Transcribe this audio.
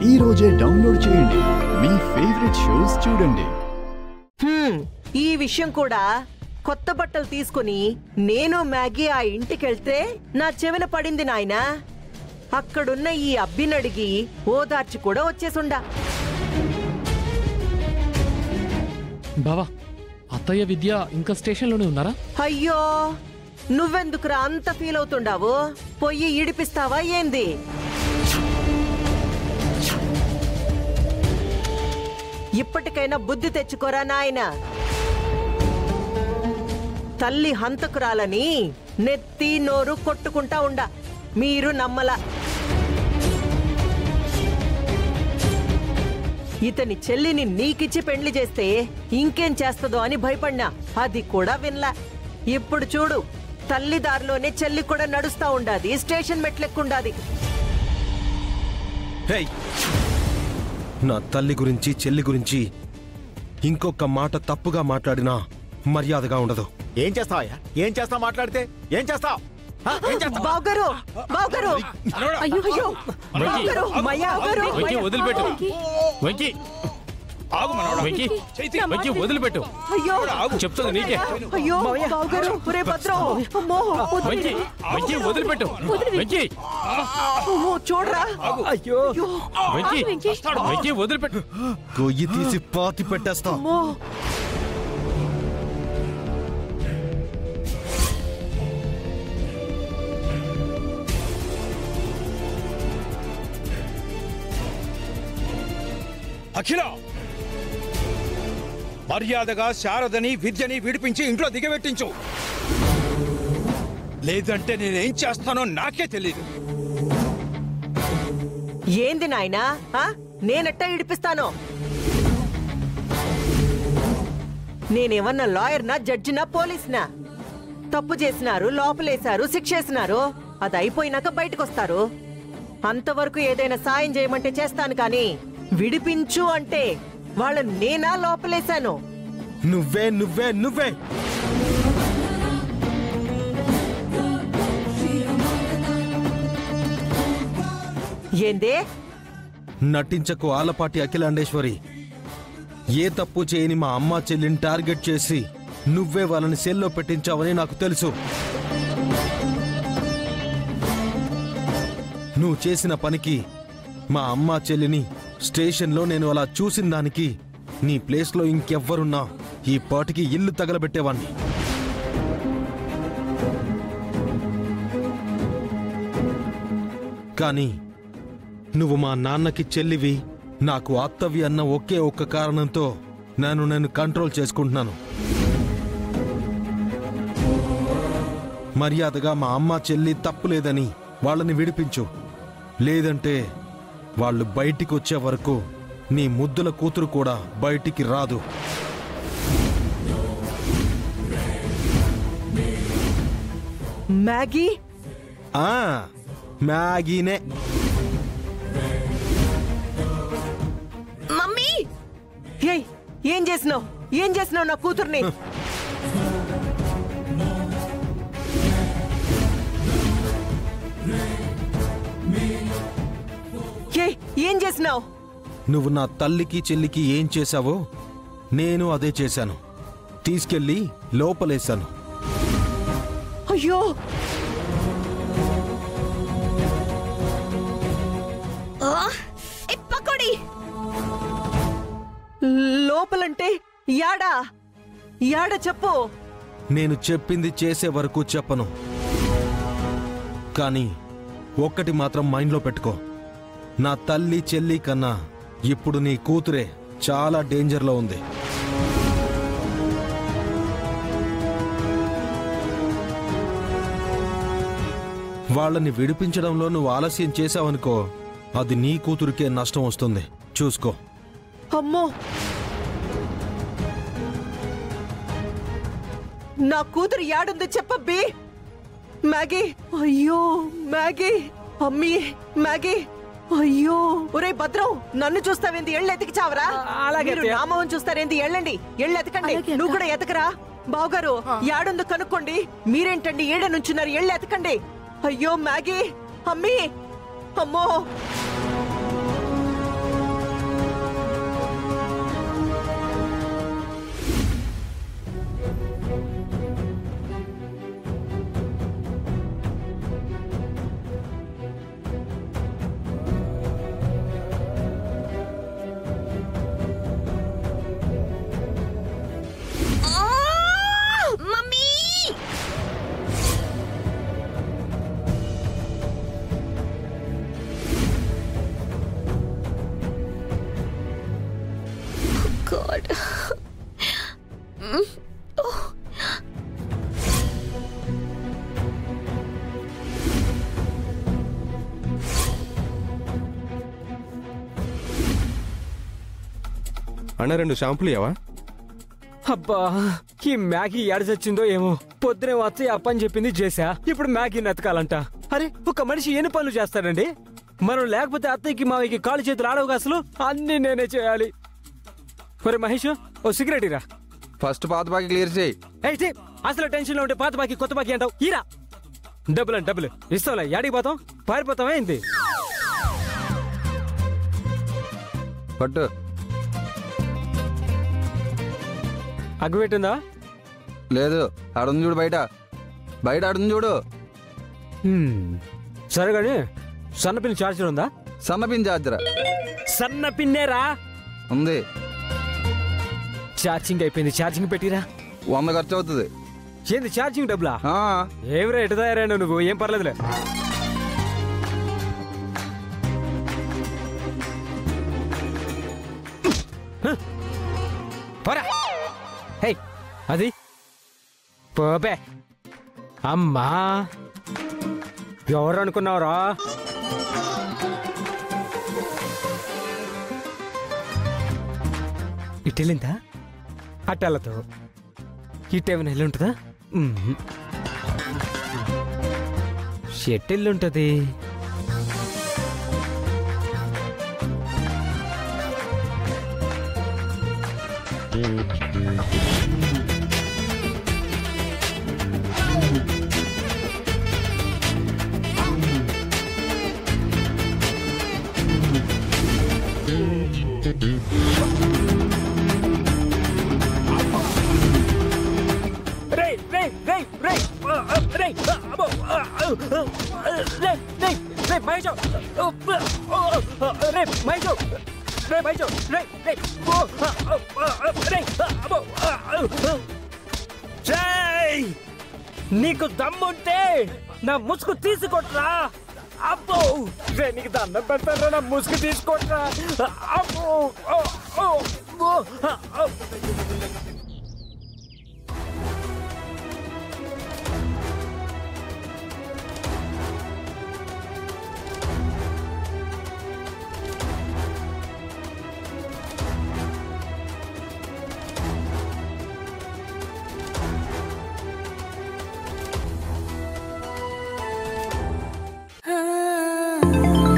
ఈ రోజే డౌన్లోడ్ చేయండి, మీ ఫేవరెట్ షోస్ చూడండి. ఈ విషయం కూడా కొత్త బట్టలు తీసుకుని నేను మ్యాగీ ఆ ఇంటికెళ్తే నా చెవిన పడింది నాయనా. అక్కడున్న ఈ అబ్బినడిగి ఓదార్చి కూడా వచ్చేసుండా. బావా, అత్తయ్య విద్య ఇంకా స్టేషన్లోనే ఉన్నారా? అయ్యో, నువ్వెందుకురా అంత ఫీల్ అవుతుండావు? పొయ్యి ఇడిపిస్తావా ఏంది? ఇప్పటికైనా బుద్ధి తెచ్చుకోరా నాయన. తల్లి హంతకురాలని నెత్తి నోరు కొట్టుకుంటా ఉండా. మీరు నమ్మలా. ఇతని చెల్లిని నీకిచ్చి పెండ్లి చేస్తే ఇంకేం చేస్తుందో అని భయపడినా, అది కూడా వినలా. ఇప్పుడు చూడు, తల్లి దారిలోనే చెల్లి కూడా నడుస్తా ఉండాది, స్టేషన్ మెట్లెక్కుండాది. నా తల్లి గురించి చెల్లి గురించి ఇంకొక మాట తప్పుగా మాట్లాడినా మర్యాదగా ఉండదు. ఏం చేస్తావయ్యా? ఏం చేస్తావు? మాట్లాడితే ఏం చేస్తావు? బావగారు, బావగారు, అయ్యో అయ్యో, బావగారు, మయ్యా బావగారు, వదిలిపెట్టు. వెంకీ, వెంకీ వదిలిపెట్టు. అయ్యో చెప్తుంది నీకే. అయ్యో బావగారు, ఒరే భద్రం, అమ్మో వెంకీ వదిలిపెట్టు. వెంకీ, చూడరా. అయ్యో వెంకీ వదిలిపెట్టు. గొయ్యి తీసి పాతి పెట్టేస్తా. అఖిల, మర్యాదగా శారదని విద్యని విడిపించి ఇంట్లో దిగబెట్టించు, లేదంటే నేనేం చేస్తానో నాకే తెలియదు. ఏంది నాయనా, నేనెట్టా ఇడిపిస్తానో? నేనేమన్నా లాయర్నా, జడ్జినా, పోలీస్నా? తప్పు చేసినారు, లోపలేశారు, శిక్షేసినారు, అది అయిపోయినాక బయటకొస్తారు. అంతవరకు ఏదైనా సాయం చేయమంటే చేస్తాను, కానీ విడిపించు అంటే వాళ్ళని నేనా లోపలేశాను? నువ్వే నువ్వే నువ్వే ఏందే? నటించకు ఆలపాటి అఖిలాండేశ్వరి. ఏ తప్పు చేయని మా అమ్మ చెల్లిని టార్గెట్ చేసి నువ్వే వాళ్ళని సెల్లో పెట్టించావని నాకు తెలుసు. నువ్వు చేసిన పనికి మా అమ్మ చెల్లిని స్టేషన్లో నేను అలా చూసిన దానికి నీ ప్లేస్లో ఇంకెవ్వరున్నా ఈ పాటికి ఇల్లు తగలబెట్టేవాణ్ణి. కానీ నువ్వు మా నాన్నకి చెల్లివి, నాకు అత్తవి అన్న ఒకే ఒక్క కారణంతో నేను కంట్రోల్ చేసుకుంటున్నాను. మర్యాదగా మా అమ్మ చెల్లి తప్పులేదని వాళ్ళని విడిపించు, లేదంటే వాళ్ళు బయటికి వచ్చే వరకు నీ ముద్దుల కూతురు కూడా బయటికి రాదు. మ్యాగీ? మ్యాగీనే. మమ్మీ, ఏం చేసినావు? ఏం చేసినావు నా కూతుర్ని? ఏం చేసినావు? నువ్వు నా తల్లికి చెల్లికి ఏం చేశావో నేను అదే చేశాను. తీసుకెళ్లి లోపలేశాను. అయ్యో, లోపలంటే యాడా? యాడ చెప్పు. నేను చెప్పింది చేసే వరకు చెప్పను, కానీ ఒక్కటి మాత్రం మైండ్లో పెట్టుకో. నా తల్లి చెల్లి కన్నా ఇప్పుడు నీ కూతురే చాలా డేంజర్లో ఉంది. వాళ్ళని విడిపించడంలో నువ్వు ఆలస్యం చేశావనుకో, అది నీ కూతురికే నష్టం వస్తుంది. చూసుకో. అమ్మో, నా కూతురు యాడుంది చెప్పబ్బి. మ్యాగీ, అయ్యో మ్యాగీ, అమ్మీ మ్యాగీ, అయ్యో. ఒరే భద్రం, నన్ను చూస్తావేంది? ఎళ్ళు ఎతికి చావరా. అలాగే రామవన్ చూస్తారేంది? ఎళ్ళండి, ఎళ్ళు ఎతకండి. నువ్వు కూడా ఎతకరా. బావగారు, యాడుందో కనుక్కోండి. మీరేంటండి ఏడ నుంచున్నారు? ఎళ్ళు ఎతకండి. అయ్యో మ్యాగీ, అమ్మీ, అమ్మో. గాడ్. అన్న 2 షాంపులు ఇవ్వవా? అబ్బా, ఈ మ్యాగీ ఏడ చచ్చిందో ఏమో. పొద్దునే వచ్చి అప్పని చెప్పింది చేశా, ఇప్పుడు మ్యాగీ నతకాలంట. అరే, ఒక మనిషి ఎన్ని పనులు చేస్తాడండి? మనం లేకపోతే అత్తయ్యకి మావయ్యకి కాళ్ళు చేతులు ఆడవు అసలు. అన్ని నేనే చేయాలి. ఒరే మహేష్, ఓ సిగరెట్ ఇరా. ఫస్ట్ పాత బాకీ క్లియర్ చేయి. అయితే అసలు టెన్షన్ లో ఉంటే పాత బాకీ కొత్త బాకీ అంటావు. ఈరా డబ్బులు అంటే డబ్బులు ఇస్తావులే. యాడికి పోతాం? పారిపోతావా ఏంది? పట్టు. అగ్గు పెట్టిందా? లేదు, ఆడుంది చూడు. బయట బయట ఆడుంది చూడు. సరే కానీ సన్నపిన్ చార్జర్ ఉందా? సన్నపిన్ చార్జరా? సన్న పిన్నేరా ఉంది. ఛార్జింగ్ అయిపోయింది. ఛార్జింగ్ పెట్టిరా. 100 ఖర్చు అవుతుంది. ఏంది ఛార్జింగ్ డబ్బులా? ఆ, ఏమిరా ఎటు తయారైనా నువ్వు? ఏం పర్లేదులే. పోరా. హే, అది పోపే. అమ్మా, ఎవరు అనుకున్నావురా? ఇటెళ్ళిందా? అట్టెళ్ళతో ఇటేమైనా వెళ్ళి ఉంటుందా? షెట్టెళ్ళి ఉంటుంది. నీకు దమ్ముంటే నా ముసుగు తీసుకొట్రా. అబ్బో, నీకు దండం పెడతారా? నా ముసుగు తీసుకొట్రా. అబ్బో, Ah